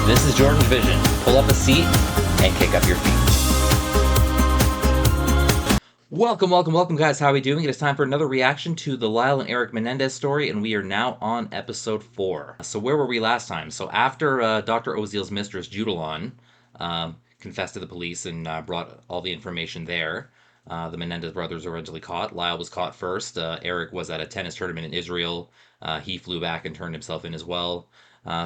This is JordangeVision. Pull up a seat and kick up your feet. Welcome guys. How are we doing? It is time for another reaction to the Lyle and Erik Menendez story, and we are now on episode 4. So where were we last time? So after Dr. Oziel's mistress, Judalon, confessed to the police and brought all the information there, the Menendez brothers were eventually caught. Lyle was caught first. Erik was at a tennis tournament in Israel. He flew back and turned himself in as well.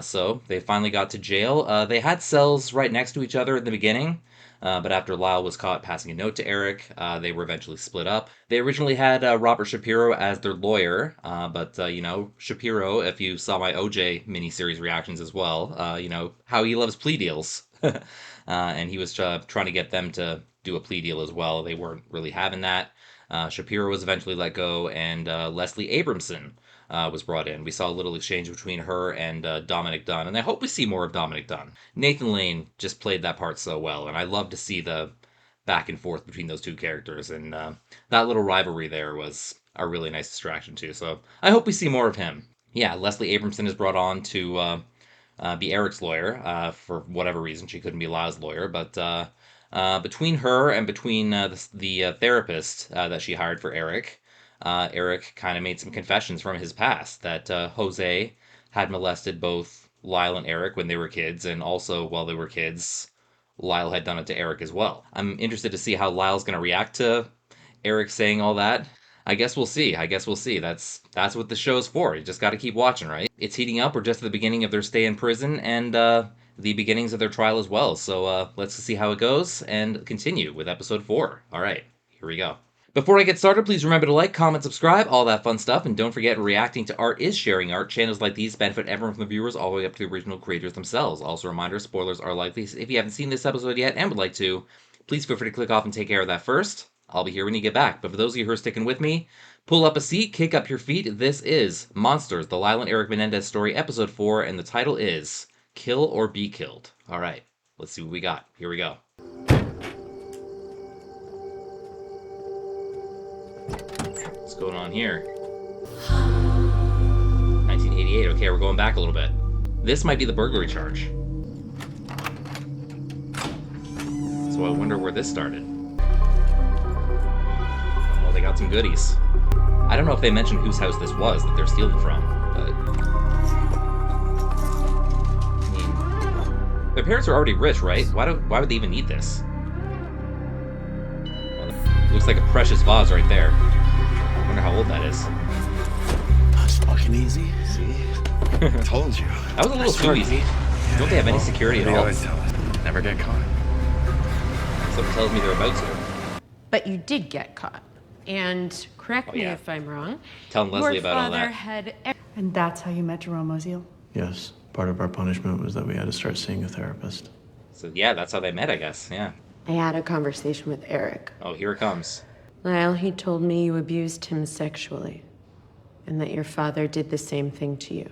So they finally got to jail. They had cells right next to each other in the beginning, but after Lyle was caught passing a note to Erik, they were eventually split up. They originally had Robert Shapiro as their lawyer, but Shapiro, if you saw my OJ miniseries reactions as well, you know how he loves plea deals. And he was trying to get them to do a plea deal as well. They weren't really having that. Shapiro was eventually let go, and Leslie Abramson was brought in. We saw a little exchange between her and Dominic Dunn, and I hope we see more of Dominic Dunn. Nathan Lane just played that part so well, and I love to see the back and forth between those two characters, and that little rivalry there was a really nice distraction too, so I hope we see more of him. Yeah, Leslie Abramson is brought on to be Erik's lawyer. For whatever reason, she couldn't be Lyle's lawyer, but between her and between the therapist that she hired for Erik, Erik kind of made some confessions from his past that Jose had molested both Lyle and Erik when they were kids, and also while they were kids, Lyle had done it to Erik as well. I'm interested to see how Lyle's going to react to Erik saying all that. I guess we'll see. That's what the show's for. You just got to keep watching, right? It's heating up. We're just at the beginning of their stay in prison and the beginnings of their trial as well. So let's see how it goes and continue with episode 4. All right, here we go. Before I get started, please remember to like, comment, subscribe, all that fun stuff, and don't forget reacting to art is sharing art. Channels like these benefit everyone from the viewers all the way up to the original creators themselves. Also a reminder, spoilers are likely. So if you haven't seen this episode yet and would like to, please feel free to click off and take care of that first. I'll be here when you get back. But for those of you who are sticking with me, pull up a seat, kick up your feet. This is Monsters, the Lyle and Erik Menendez story, episode 4, and the title is Kill or Be Killed. All right, let's see what we got. Here we go. What's going on here? 1988. Okay, we're going back a little bit. This might be the burglary charge. So I wonder where this started. Oh, they got some goodies. I don't know if they mentioned whose house this was that they're stealing from, but I mean, their parents are already rich, right? Why would they even need this? Well, looks like a precious vase right there. I wonder how old that is. That's fucking easy. See? Told you. That was a little too easy. Don't they have any security at all? Always tell us. Never get caught. Something tells me they're about to. But you did get caught. And correct me if I'm wrong. Telling Leslie about all that. And that's how you met Jerome Oziel? Yes. Part of our punishment was that we had to start seeing a therapist. So yeah, that's how they met, I guess. Yeah. I had a conversation with Erik. Oh, here it comes. Lyle, he told me you abused him sexually. And that your father did the same thing to you.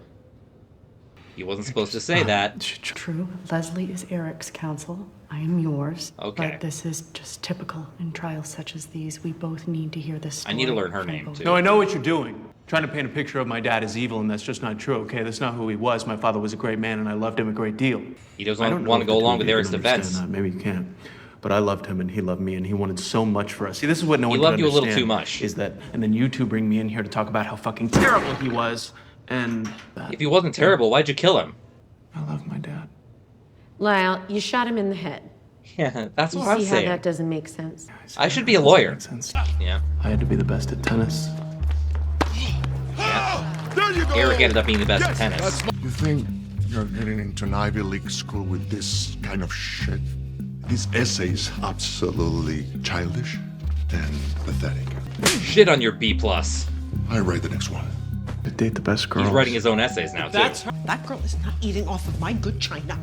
He wasn't supposed to say that. True. Leslie is Erik's counsel. I am yours. Okay. But this is just typical in trials such as these. We both need to hear this story. I need to learn her name, too. No, I know what you're doing. Trying to paint a picture of my dad as evil, and that's just not true, okay? That's not who he was. My father was a great man, and I loved him a great deal. He doesn't want to go along with Erik's defense. Maybe you can't. But I loved him, and he loved me, and he wanted so much for us. See, this is what no one can understand. He loved you a little too much. Is that, and then you two bring me in here to talk about how fucking terrible he was, and... If he wasn't terrible, why'd you kill him? I love my dad. Lyle, you shot him in the head. Yeah, that's what I'm saying. You see how that doesn't make sense? I should be a lawyer. Yeah. I had to be the best at tennis. Yeah. There you go. Erik ended up being the best at tennis. You think you're getting into an Ivy League school with this kind of shit? This essay is absolutely childish and pathetic. Shit on your B+. I write the next one. I date the best girls. He's writing his own essays now, too. That girl is not eating off of my good china.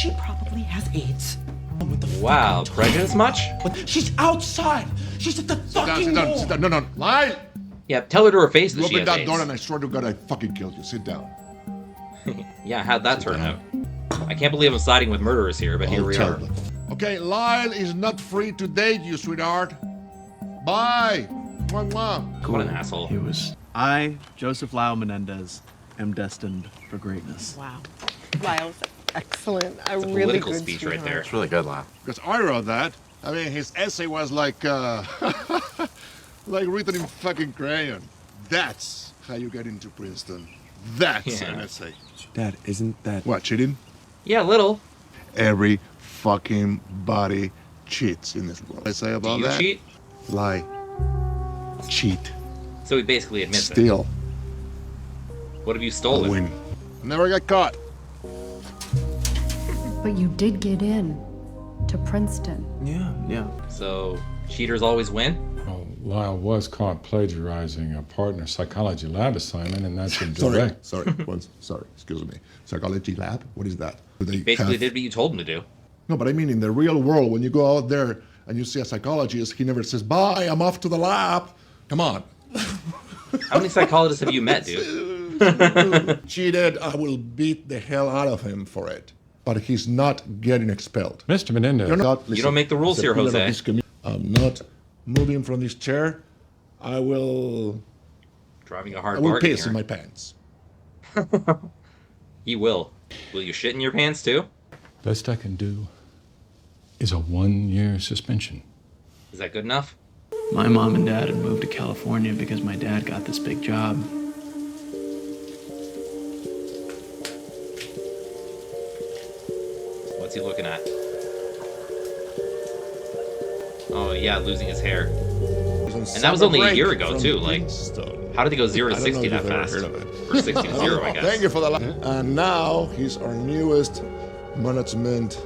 She probably has AIDS. Wow, prejudice much? She's outside. She's at the fucking door. Sit down. No, Lyle! Yeah, tell her to her face that she Open has that door AIDS. and I swear to God I fucking killed you. Sit down. Yeah, how'd that turn out? I can't believe I'm siding with murderers here, but here we are. Them. Okay, Lyle is not free to date you, sweetheart. Bye. Mwah. What an asshole. He was... I, Joseph Lyle Menendez, am destined for greatness. Wow. Lyle's Excellent. A It's a really political good speech right there. It's really good, Lyle. Because I wrote that. I mean, his essay was like, like written in fucking crayon. That's how you get into Princeton. That's an essay. Dad, isn't that... What, cheating? Yeah, a little. Every fucking body cheats in this world. I say Do about you that? cheat? Lie. Cheat. So he basically admits it. Steal. What have you stolen? Win. Never get caught. But you did get in to Princeton. Yeah. So cheaters always win? Well, Lyle was caught plagiarizing a partner psychology lab assignment, and that's a direct. Sorry, excuse me. Psychology lab? What is that? They Basically have- did what you told him to do. No, but I mean in the real world, when you go out there and you see a psychologist, he never says, bye, I'm off to the lab. Come on. How many psychologists have you met, dude? Cheated, I will beat the hell out of him for it. But he's not getting expelled. Mr. Menendez. You're not, You don't make the rules as a here, pillar of Jose. this I'm not moving from this chair. I will Driving a hard I will bargain piss here. in my pants. He will. Will you shit in your pants too? Best I can do is a 1-year suspension. Is that good enough? My mom and dad had moved to California because my dad got this big job. What's he looking at? Oh yeah, losing his hair. And that was only a year ago too. Like, how did he go 0 to 60 that fast? Or 60 to 0, I guess. Thank you for the And now he's our newest management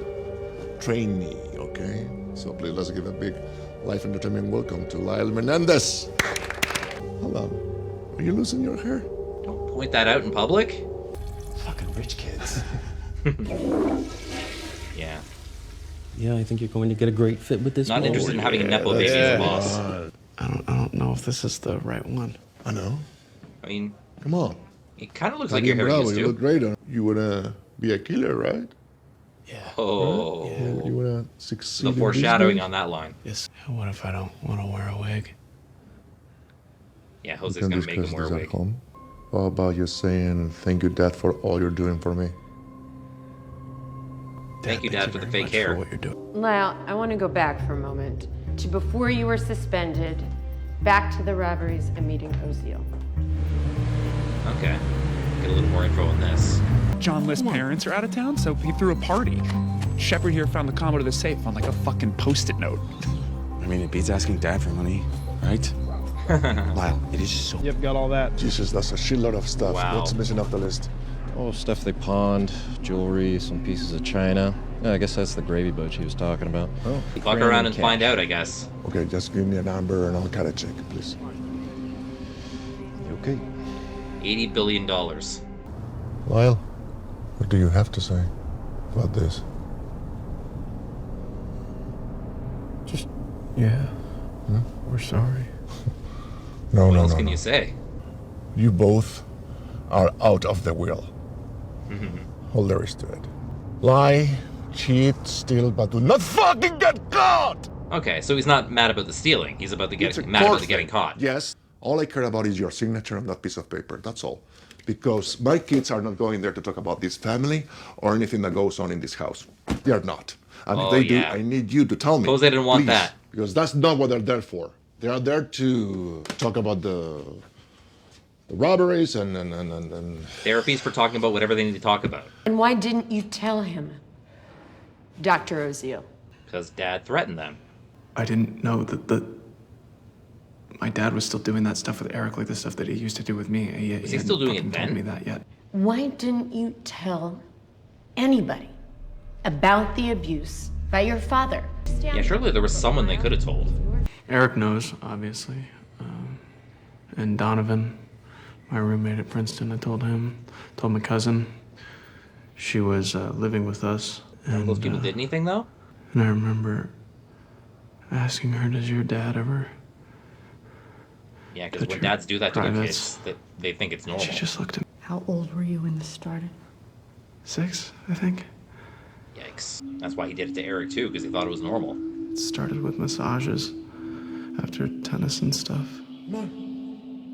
trainee, okay? So please let's give a big life entertainment welcome to Lyle Menendez. Hold on. Are you losing your hair? Don't point that out in public. Fucking rich kids. Yeah. Yeah, I think you're going to get a great fit with this Not role. interested in having a nepo baby as a boss. I don't know if this is the right one. I know. I mean, Come on. it kind of looks like Daniel your hair Bravo, used you look to. great. You wanna be a killer, right? Oh, You wanna succeed the in foreshadowing business? on that line. Yes. What if I don't want to wear a wig? Yeah, We Jose's can gonna make him discuss wear a this at wig. home. How about you saying thank you, Dad, for all you're doing for me? Thank you, Dad, for the very fake much hair. For what you're doing. Lyle, I want to go back for a moment to before you were suspended, back to the robberies and meeting Oziel. Okay. Get a little more info on this. John List's parents are out of town, so he threw a party. Shepard here found the combo to the safe on like a fucking post-it note. I mean, it beats asking Dad for money, right? Lyle, it is just so... Yep, got all that. Jesus, that's a shitload of stuff. Wow. What's missing off the list? Oh, stuff they pawned, jewelry, some pieces of china. Yeah, I guess that's the gravy boat she was talking about. Oh. Fuck around and find out, I guess. Okay, just give me a number and I'll cut a check, please. Okay. $80 billion. Lyle, what do you have to say about this? Just, yeah. We're sorry. No, What no, else no. can no. you say? You both are out of the will. All there is to it. Lie, cheat, steal, but do not fucking get caught! Okay, so he's not mad about the stealing. He's about the It's a getting mad about court the getting thing. caught. Yes. All I care about is your signature on that piece of paper. That's all. Because my kids are not going there to talk about this family or anything that goes on in this house. They are not. And Oh, if they yeah. do, I need you to tell me. Suppose they didn't want please, that. Because that's not what they're there for. They are there to talk about the robberies and Therapies for talking about whatever they need to talk about. And why didn't you tell him, Dr. Oziel? Because Dad threatened them. I didn't know that my dad was still doing that stuff with Eric, like the stuff that he used to do with me. Was he still doing it hadn't then? told me that yet. Why didn't you tell anybody about the abuse by your father? Yeah, surely there was someone they could have told. Eric knows, obviously. And Donovan, my roommate at Princeton, I told him, told my cousin. She was living with us. None of And, those people did anything, though? and I remember asking her, does your dad ever? Yeah, because Touch when your dads do that to their privates. kids, they think it's normal. She just looked at me. How old were you when this started? 6, I think. Yikes. That's why he did it to Eric, too, because he thought it was normal. It started with massages after tennis and stuff.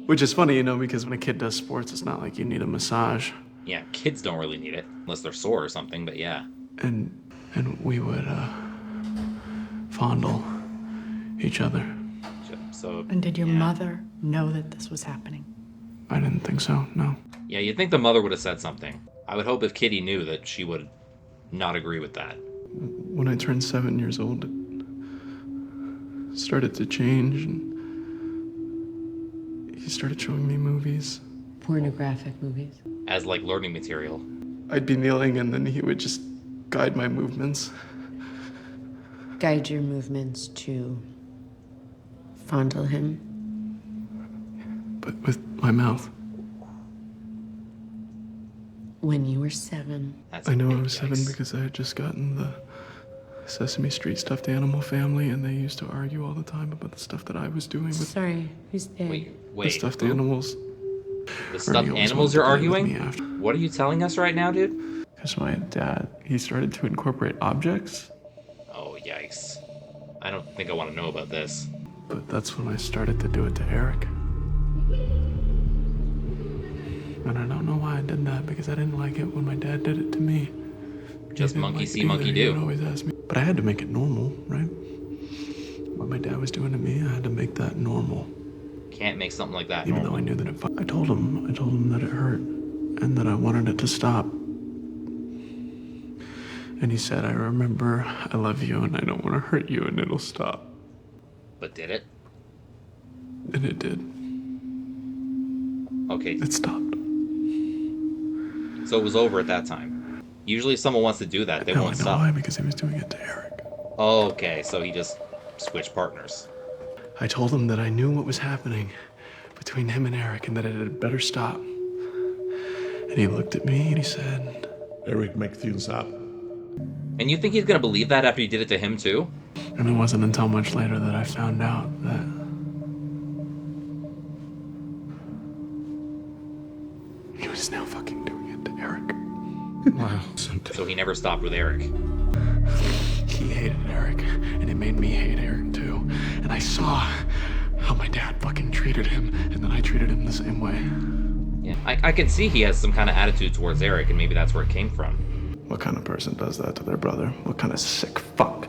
Which is funny, because when a kid does sports, it's not like you need a massage. Yeah, kids don't really need it, unless they're sore or something, but yeah. And we would fondle each other. So. And did your mother know that this was happening? I didn't think so, no. Yeah, you'd think the mother would have said something. I would hope if Kitty knew that she would not agree with that. When I turned 7 years old, it started to change, and he started showing me movies. Pornographic movies? As like learning material. I'd be kneeling and then he would just guide my movements. Guide your movements to fondle him? But with my mouth. When you were 7. I know I was 7 because I had just gotten the Sesame Street stuffed animal family, and they used to argue all the time about the stuff that I was doing with Sorry, who's they? Wait, the stuffed animals. The stuffed animals you're arguing? What are you telling us right now, dude? Because my dad, he started to incorporate objects. Oh, yikes. I don't think I want to know about this. But that's when I started to do it to Erik. And I don't know why I did that, because I didn't like it when my dad did it to me. Just monkey see, monkey He do. would always ask me. But I had to make it normal, right? What my dad was doing to me, I had to make that normal. Can't make something like that Even normal. though I knew that I told him that it hurt and that I wanted it to stop. And he said, I remember, I love you and I don't want to hurt you and it'll stop. But did it? And it did. Okay. It stopped. So it was over at that time. Usually if someone wants to do that, they won't stop. Why? Because he was doing it to Erik. Okay, so he just switched partners. I told him that I knew what was happening between him and Erik and that it had better stop. And he looked at me and he said, Erik, make things up. And you think he's gonna believe that after you did it to him too? And it wasn't until much later that I found out that he was now fucking doing it to Erik. Wow. So he never stopped with Erik. He hated Erik, and it made me hate Erik too. And I saw how my dad fucking treated him, and then I treated him the same way. Yeah, I can see he has some kind of attitude towards Erik, and maybe that's where it came from. What kind of person does that to their brother? What kind of sick fuck?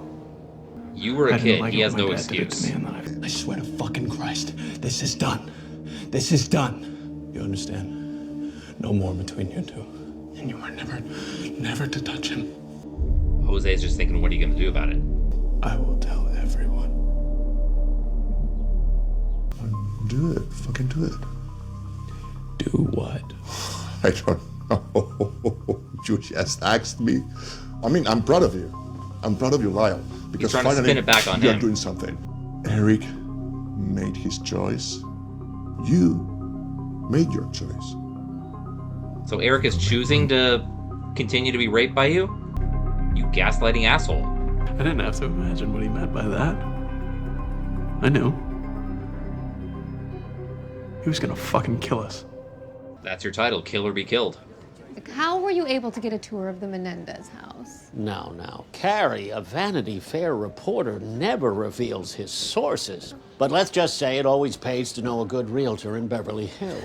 You were a kid, he has no excuse. I swear to fucking Christ, this is done. This is done. You understand? No more between you two. And you are never to touch him. Jose's just thinking, what are you going to do about it? I will tell everyone. Do it. Fucking do it. Do what? I don't know. You just asked me. I mean, I'm proud of you. I'm proud of you, Lyle. Because You're trying to spin it back on you're him. doing something. Erik made his choice. You made your choice. So Erik is choosing to continue to be raped by you? You gaslighting asshole. I didn't have to imagine what he meant by that. I knew. He was gonna fucking kill us. That's your title, Kill or Be Killed. How were you able to get a tour of the Menendez house? Now, Carrie, a Vanity Fair reporter, never reveals his sources. But let's just say it always pays to know a good realtor in Beverly Hills.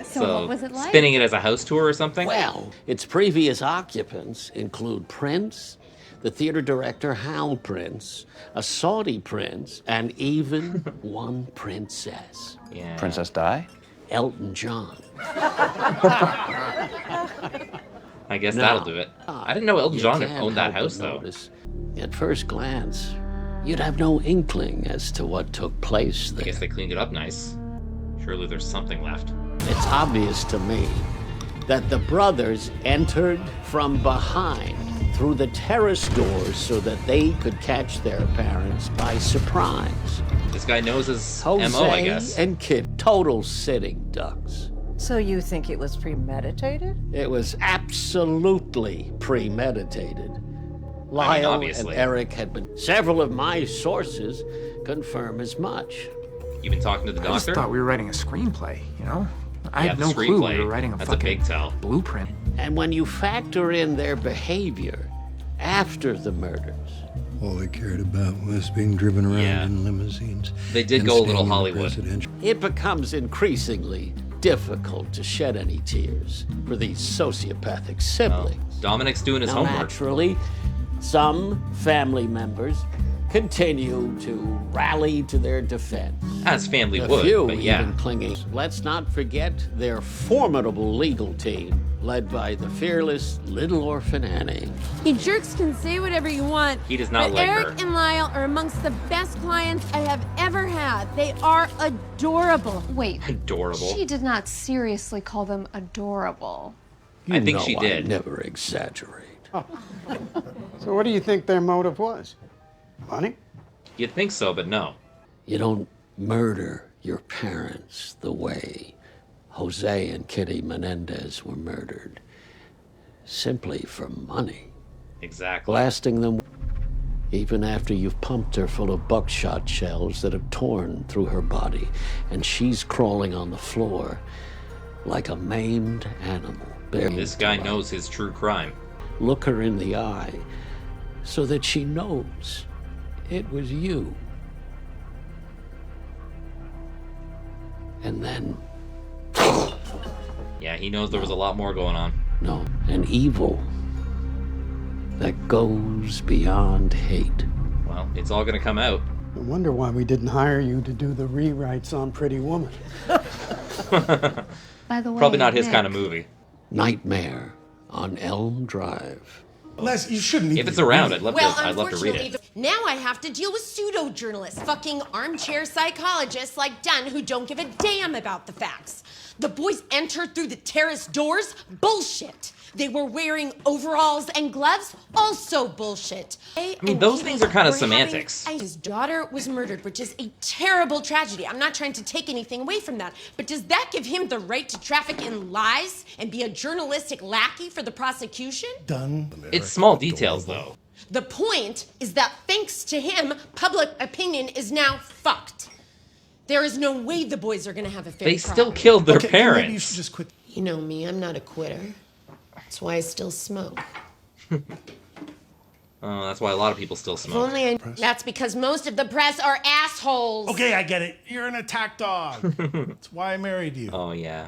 So what was it like? Spinning it as a house tour or something? Well, its previous occupants include Prince, the theater director Hal Prince, a Saudi prince, and even one princess. Yeah. Princess Di? Elton John. I guess that'll do it. I didn't know Elton You John can't owned that help house, but though. notice, at first glance, you'd have no inkling as to what took place I there. guess they cleaned it up nice. Surely there's something left. It's obvious to me that the brothers entered from behind through the terrace doors so that they could catch their parents by surprise. This guy knows his Jose MO, I guess. and Kid, total sitting ducks. So you think it was premeditated? It was absolutely premeditated. Lyle and obviously. Erik had been. Several of my sources confirm as much. You been talking to the I just doctor? thought we were writing a screenplay, you know? I Yeah, had the no clue we screenplay. were writing a That's a fucking big tell. blueprint. And when you factor in their behavior after the murders, all they cared about was being driven around Yeah. in limousines. They did and go a little staying in the Hollywood. presidential- it becomes increasingly difficult to shed any tears for these sociopathic siblings. Dominic's doing his Now, homework. naturally, some family members continue to rally to their defense. As family A would, few but yeah. even clinging. Let's not forget their formidable legal team, led by the fearless little orphan Annie. You jerks can say whatever you want. He does not but like Erik her. and Lyle are amongst the best clients I have ever had. They are adorable. Wait. Adorable. She did not seriously call them adorable. You I think know she did. I never exaggerate. So what do you think their motive was? Money? You'd think so, but no. You don't murder your parents the way Jose and Kitty Menendez were murdered, simply for money. Exactly. Blasting them even after you've pumped her full of buckshot shells that have torn through her body, and she's crawling on the floor like a maimed animal. This guy knows his true crime. Look her in the eye so that she knows it was you. And then, Yeah, he knows there was a lot more going on. no, an evil that goes beyond hate. Well, it's all gonna come out. No wonder why we didn't hire you to do the rewrites on Pretty Woman. By the way, Probably not his Nick, kind of movie. Nightmare on Elm Drive. Les, you shouldn't If it's around, I'd love to read it. Now I have to deal with pseudo-journalists, fucking armchair psychologists like Dunn who don't give a damn about the facts. The boys entered through the terrace doors? Bullshit. They were wearing overalls and gloves? Also bullshit. I mean, those things are kind of semantics. His daughter was murdered, which is a terrible tragedy. I'm not trying to take anything away from that. But does that give him the right to traffic in lies and be a journalistic lackey for the prosecution? Done. It's small details, though. The point is that thanks to him, public opinion is now fucked. There is no way the boys are gonna have a fair They trial. still killed their Maybe you parents. should just quit. You know me, I'm not a quitter. That's why I still smoke. Oh, that's why a lot of people still If smoke. only I... That's because most of the press are assholes. Okay, I get it. You're an attack dog. That's why I married you. Oh, yeah.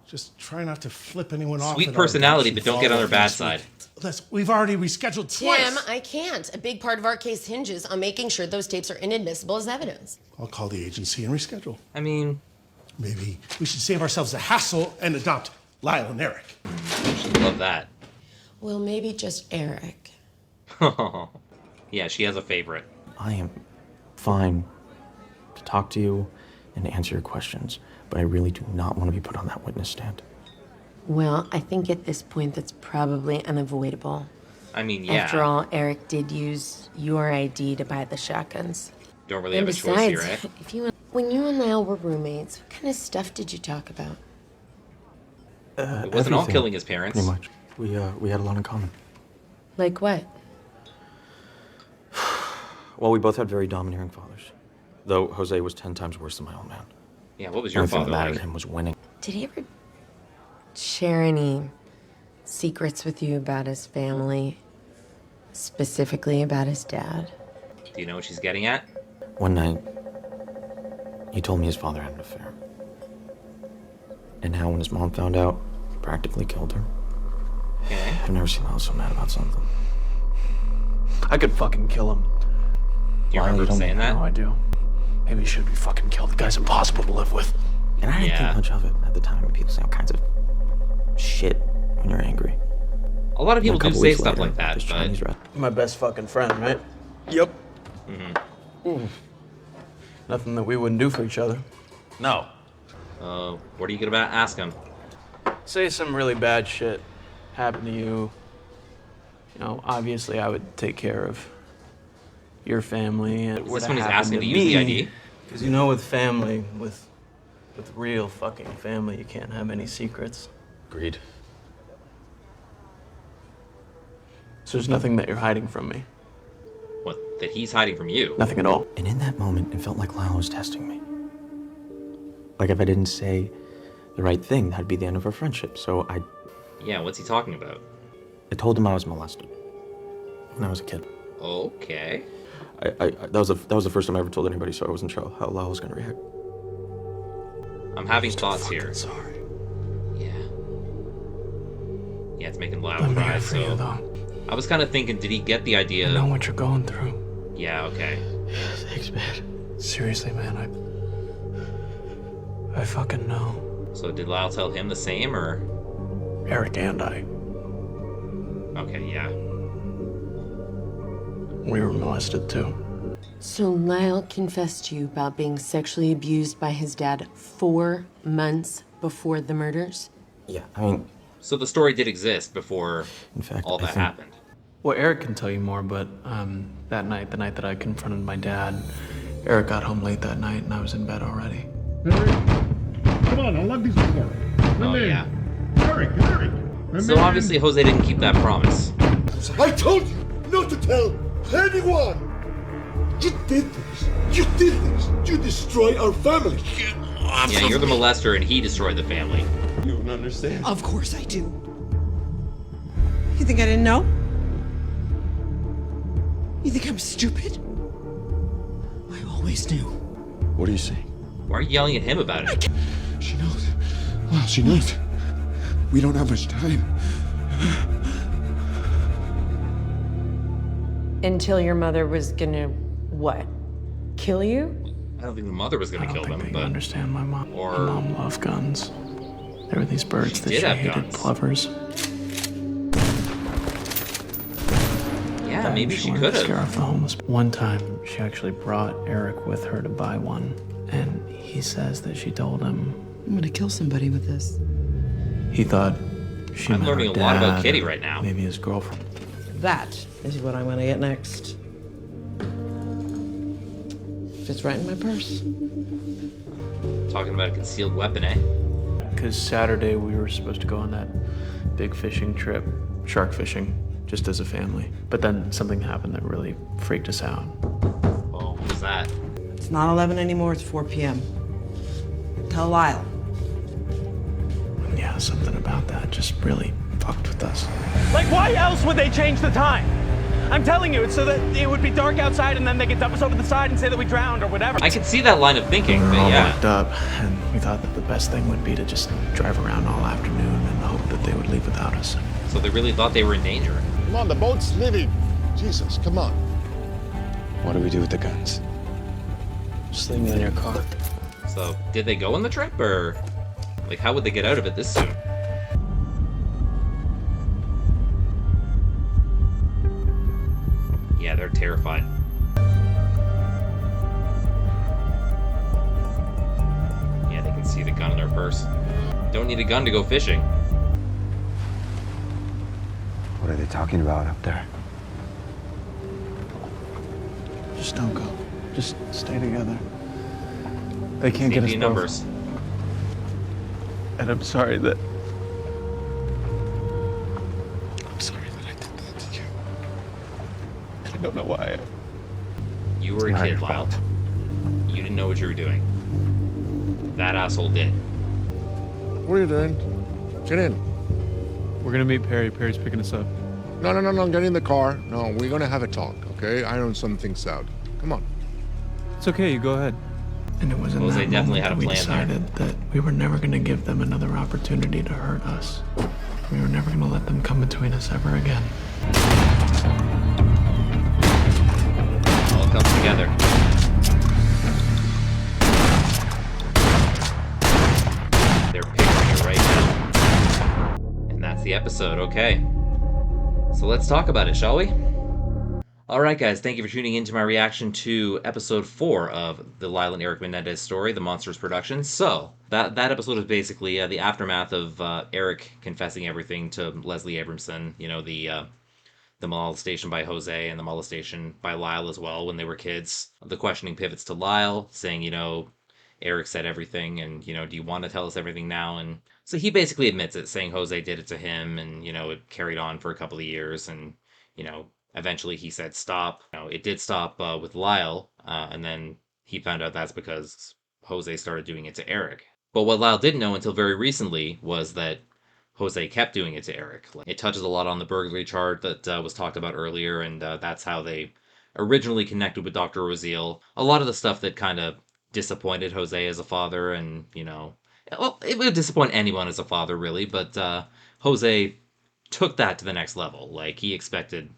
Just try not to flip anyone off. Sweet at our personality, events but don't get on their and bad follow side. Les, we've already rescheduled twice. Tim, I can't. A big part of our case hinges on making sure those tapes are inadmissible as evidence. I'll call the agency and reschedule. I mean... Maybe we should save ourselves the hassle and adopt Lyle and Erik. She'd love that. Well, maybe just Erik. Yeah, she has a favorite. I am fine to talk to you and to answer your questions, but I really do not want to be put on that witness stand. Well, I think at this point that's probably unavoidable. I mean, yeah. After all, Erik did use your ID to buy the shotguns. Don't really And have a choice here, besides, eh? when you and Lyle were roommates, what kind of stuff did you talk about? It wasn't all killing his parents. Pretty much. We had a lot in common. Like what? Well, we both had very domineering fathers, though Jose was 10 times worse than my old man. Yeah, what was your Everything father that mattered like? to him was winning. Did he ever share any secrets with you about his family? Specifically about his dad? Do you know what she's getting at? One night, he told me his father had an affair. And how when his mom found out, he practically killed her. Okay. I've never seen Lyle so mad about something. I could fucking kill him. Do you Lyle, remember don't saying that? No, I do. Maybe he should be fucking killed. The guy's impossible to live with. And I didn't Yeah. think much of it at the time. People say all kinds of shit when you're angry. A lot of people And a do couple say weeks stuff later, like that, this but... Chinese restaurant. My best fucking friend, right? Yep. Mhm. Nothing that we wouldn't do for each other. No. What are you gonna ask him? Say some really bad shit happened to you. You know, obviously I would take care of your family. And Is this when he's asking to use the ID? Because you know, with family, with real fucking family, you can't have any secrets. Agreed. So there's nothing that you're hiding from me. What, that he's hiding from you? Nothing at all. And in that moment, it felt like Lyle was testing me. Like if I didn't say the right thing, that'd be the end of our friendship. So I Yeah, what's he talking about? told him I was molested when I was a kid. Okay. That was the first time I ever told anybody, so I wasn't sure how Lyle was going to react. I'm having thoughts here. Sorry. Yeah, it's making Lyle I'm cry, here for you, so... though. I was kind of thinking, did he get the idea? I know what you're going through. Yeah, okay. Thanks, man. Seriously, man, I fucking know. So did Lyle tell him the same, or? Erik and I. Okay, yeah. We were molested, too. So Lyle confessed to you about being sexually abused by his dad 4 months before the murders? Yeah, I mean... So the story did exist before in fact, all that happened. Well, Erik can tell you more, but that night, the night that I confronted my dad, Erik got home late that night and I was in bed already. Come on, unlock this door. Oh, yeah. Erik. So obviously Jose didn't keep that promise. I told you not to tell anyone. You did this. You destroy our family. Yeah, you're the molester and he destroyed the family. You don't understand. Of course I do. You think I didn't know? You think I'm stupid? I always knew. What are you saying? Why are you yelling at him about it? She knows. Well, she knows. We don't have much time. Until your mother was gonna, what? Kill you? I don't think the mother was gonna kill them, You but... understand my mom. Or... My mom loved guns. There were these birds that did she have hated, guns. plovers. Yeah, maybe she wanted could to scare have. off the homeless. One time, she actually brought Erik with her to buy one, and he says that she told him I'm gonna kill somebody with this. he thought she I'm meant learning her a lot about dad, Kitty or right now. Maybe his girlfriend. That is what I'm gonna get next. Fits right in my purse. Talking about a concealed weapon, eh? Because Saturday we were supposed to go on that big fishing trip, shark fishing, just as a family. But then something happened that really freaked us out. Oh, what was that? It's not 11 anymore, it's 4 p.m. Tell Lyle. Yeah, something about that just really fucked with us. Like, why else would they change the time? I'm telling you, it's so that it would be dark outside and then they could dump us over the side and say that we drowned or whatever. I could see that line of thinking, We were but all yeah. worked up, and we thought that the best thing would be to just drive around all afternoon and hope that they would leave without us. So they really thought they were in danger. Come on, the boat's leaving. Jesus, come on. What do we do with the guns? Just leave me in your car. So, did they go on the trip, or... Like, how would they get out of it this soon? Yeah, they're terrified. Yeah, they can see the gun in their purse. Don't need a gun to go fishing. What are they talking about up there? Just don't go. Just stay together. They can't get us Safety both. numbers. And I'm sorry that... I'm sorry that I did that to you. I don't know why. You were a Not kid, your Lyle. fault. You didn't know what you were doing. That asshole did. What are you doing? Get in. We're gonna meet Perry. Perry's picking us up. No, get in the car. No, we're gonna have a talk, okay? Iron some things out. Come on. It's okay. You go ahead. And it was in Jose that definitely moment had a that we plan there. decided that we were never going to give them another opportunity to hurt us. We were never going to let them come between us ever again. All comes together. They're picturing it right now. And that's the episode, okay. So let's talk about it, shall we? Alright guys, thank you for tuning in to my reaction to episode 4 of the Lyle and Erik Menendez story, the Monsters production. So, that episode is basically the aftermath of Erik confessing everything to Leslie Abramson, you know, the molestation by Jose and the molestation by Lyle as well when they were kids. The questioning pivots to Lyle, saying, you know, Erik said everything and, you know, do you want to tell us everything now? And so he basically admits it, saying Jose did it to him and, you know, it carried on for a couple of years and, you know, eventually he said stop. You know, it did stop with Lyle, and then he found out that's because Jose started doing it to Erik. But what Lyle didn't know until very recently was that Jose kept doing it to Erik. It touches a lot on the burglary charge that was talked about earlier, and that's how they originally connected with Dr. Oziel. A lot of the stuff that kind of disappointed Jose as a father, and, you know, Well, it would disappoint anyone as a father, really, but Jose took that to the next level. Like, he expected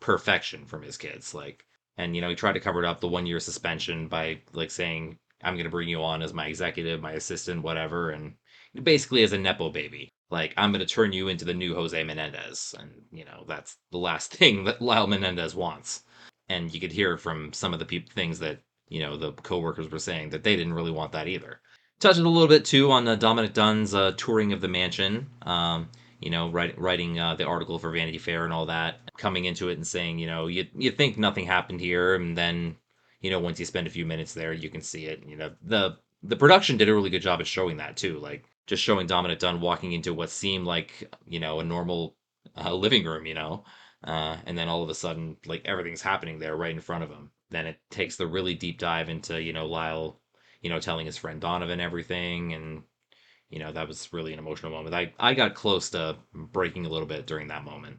perfection from his kids. Like, and, he tried to cover it up, the 1-year suspension, by, like, saying, I'm going to bring you on as my executive, my assistant, whatever, and basically as a Nepo baby. Like, I'm going to turn you into the new Jose Menendez. And, that's the last thing that Lyle Menendez wants. And you could hear from some of the things that, the coworkers were saying, that they didn't really want that either. Touching a little bit, too, on Dominic Dunn's touring of the mansion. Writing the article for Vanity Fair and all that, coming into it and saying, you think nothing happened here, and then, once you spend a few minutes there, you can see it. The production did a really good job at showing that too, like just showing Dominic Dunn walking into what seemed like, a normal living room, and then all of a sudden, like, everything's happening there right in front of him. Then it takes the really deep dive into, Lyle, telling his friend Donovan everything, and that was really an emotional moment. I got close to breaking a little bit during that moment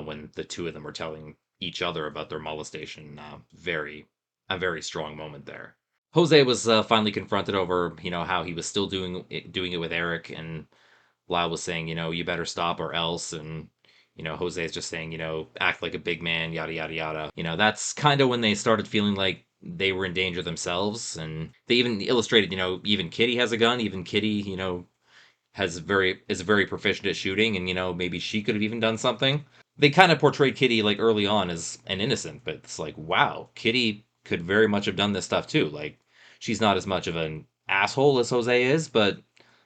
when the two of them were telling each other about their molestation. A very strong moment there. Jose was finally confronted over, how he was still doing it with Erik, and Lyle was saying, you better stop or else, and Jose is just saying, act like a big man, yada yada yada. That's kind of when they started feeling like they were in danger themselves, and they even illustrated, even Kitty has a gun, even Kitty, is very proficient at shooting, and maybe she could have even done something. They kind of portrayed Kitty, like, early on as an innocent, but it's like, wow, Kitty could very much have done this stuff too. Like, she's not as much of an asshole as Jose is, but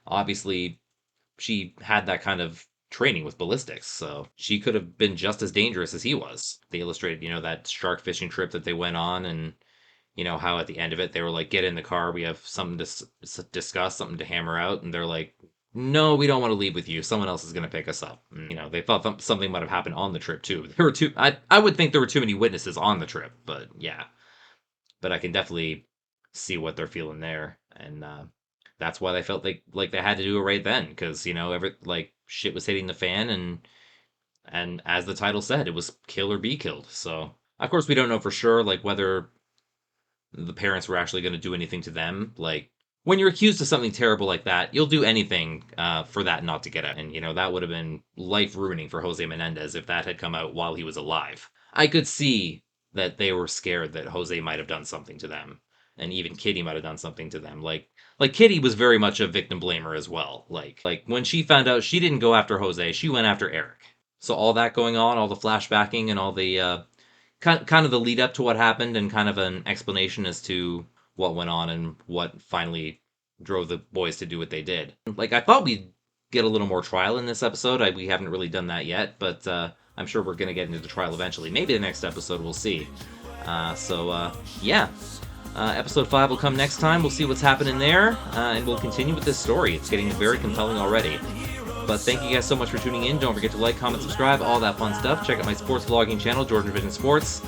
obviously she had that kind of training with ballistics, so she could have been just as dangerous as he was. They illustrated, that shark fishing trip that they went on, and how at the end of it they were like, get in the car, we have something to discuss, something to hammer out, and they're like, no, we don't want to leave with you, someone else is going to pick us up. And, they thought something might have happened on the trip too. There were I would think there were too many witnesses on the trip, but yeah. But I can definitely see what they're feeling there, and that's why they felt like they had to do it right then, because shit was hitting the fan, and as the title said, it was kill or be killed. So of course we don't know for sure, like, whether the parents were actually going to do anything to them. Like, when you're accused of something terrible like that, you'll do anything for that not to get out. And that would have been life ruining for Jose Menendez if that had come out while he was alive. I could see that they were scared that Jose might have done something to them, and even Kitty might have done something to them. Like Kitty was very much a victim blamer as well. Like when she found out, she didn't go after Jose, she went after Erik. So all that going on, all the flashbacking and all the kind of the lead up to what happened, and kind of an explanation as to what went on and what finally drove the boys to do what they did. Like, I thought we'd get a little more trial in this episode. We haven't really done that yet, but I'm sure we're going to get into the trial eventually. Maybe the next episode, we'll see. Yeah. Episode 5 will come next time. We'll see what's happening there, and we'll continue with this story. It's getting very compelling already. But thank you guys so much for tuning in. Don't forget to like, comment, subscribe, all that fun stuff. Check out my sports vlogging channel, JordangeVision Sports.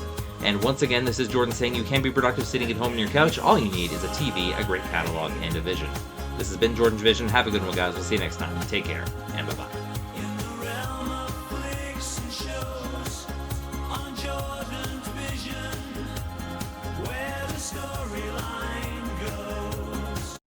And once again, this is Jordan saying you can be productive sitting at home on your couch. All you need is a TV, a great catalog, and a vision. This has been JordangeVision. Have a good one, guys. We'll see you next time. Take care, and bye-bye.